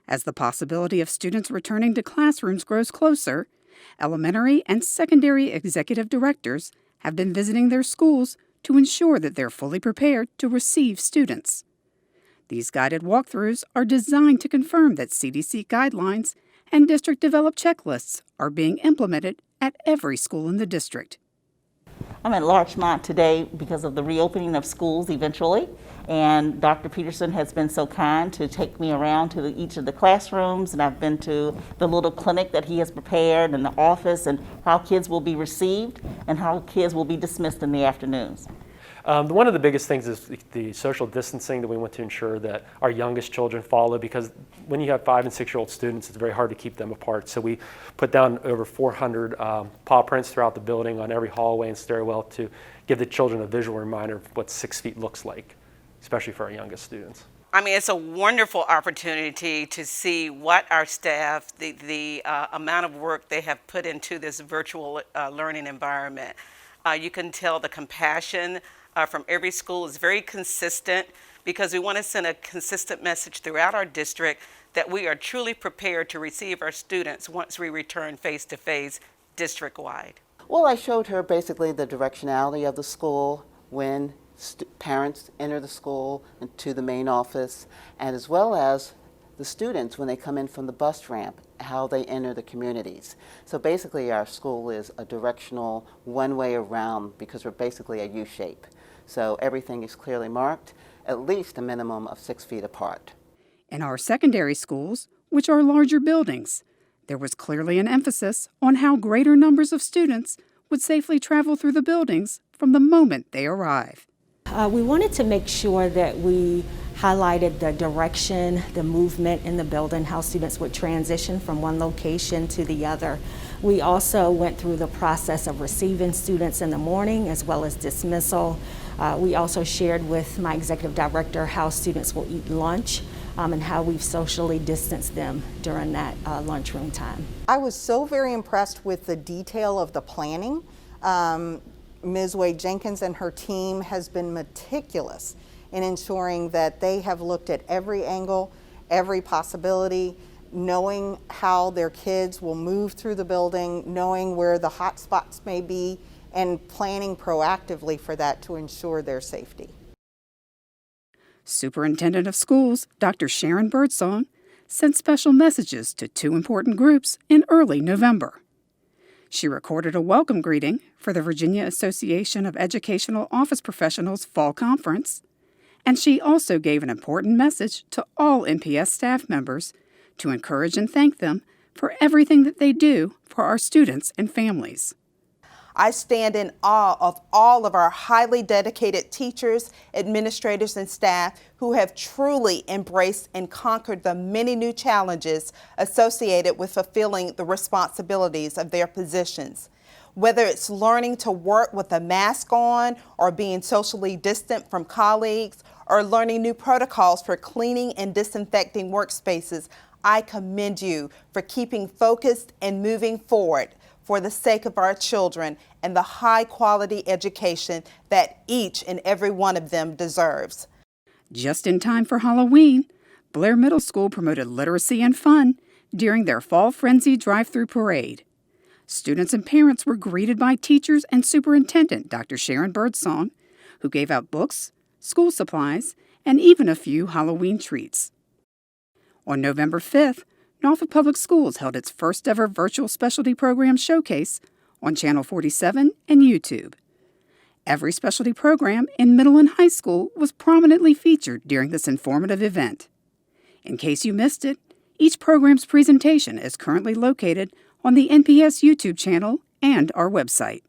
As the possibility of students returning to classrooms grows closer, elementary and secondary executive directors have been visiting their schools to ensure that they're fully prepared to receive students. These guided walkthroughs are designed to confirm that CDC guidelines and district-developed checklists are being implemented at every school in the district. I'm at Larchmont today because of the reopening of schools eventually, and Dr. Peterson has been so kind to take me around to each of the classrooms, and I've been to the little clinic that he has prepared and the office and how kids will be received and how kids will be dismissed in the afternoons. One of the biggest things is the social distancing that we want to ensure that our youngest children follow, because when you have 5- and 6-year-old students, it's very hard to keep them apart. So we put down over 400 paw prints throughout the building on every hallway and stairwell to give the children a visual reminder of what 6 feet looks like, especially for our youngest students. I mean, it's a wonderful opportunity to see what our staff, the amount of work they have put into this virtual learning environment. You can tell the compassion from every school is very consistent, because we want to send a consistent message throughout our district that we are truly prepared to receive our students once we return face-to-face district-wide. Well, I showed her basically the directionality of the school when parents enter the school and to the main office, and as well as the students when they come in from the bus ramp, how they enter the communities. So basically our school is a directional one-way around, because we're basically a U-shape. So everything is clearly marked, at least a minimum of 6 feet apart. In our secondary schools, which are larger buildings, there was clearly an emphasis on how greater numbers of students would safely travel through the buildings from the moment they arrive. We wanted to make sure that we highlighted the direction, the movement in the building, how students would transition from one location to the other. We also went through the process of receiving students in the morning as well as dismissal. We also shared with my executive director how students will eat lunch and how we've socially distanced them during that lunchroom time. I was so very impressed with the detail of the planning. Ms. Wade Jenkins and her team has been meticulous in ensuring that they have looked at every angle, every possibility, knowing how their kids will move through the building, knowing where the hot spots may be, and planning proactively for that to ensure their safety. Superintendent of Schools, Dr. Sharon Birdsong, sent special messages to 2 important groups in early November. She recorded a welcome greeting for the Virginia Association of Educational Office Professionals Fall Conference, and she also gave an important message to all NPS staff members to encourage and thank them for everything that they do for our students and families. I stand in awe of all of our highly dedicated teachers, administrators, and staff who have truly embraced and conquered the many new challenges associated with fulfilling the responsibilities of their positions. Whether it's learning to work with a mask on or being socially distant from colleagues or learning new protocols for cleaning and disinfecting workspaces, I commend you for keeping focused and moving forward for the sake of our children and the high-quality education that each and every one of them deserves. Just in time for Halloween, Blair Middle School promoted literacy and fun during their Fall Frenzy drive-through parade. Students and parents were greeted by teachers and Superintendent Dr. Sharon Birdsong, who gave out books, school supplies, and even a few Halloween treats. On November 5th, Norfolk Public Schools held its first ever virtual specialty program showcase on Channel 47 and YouTube. Every specialty program in middle and high school was prominently featured during this informative event. In case you missed it, each program's presentation is currently located on the NPS YouTube channel and our website.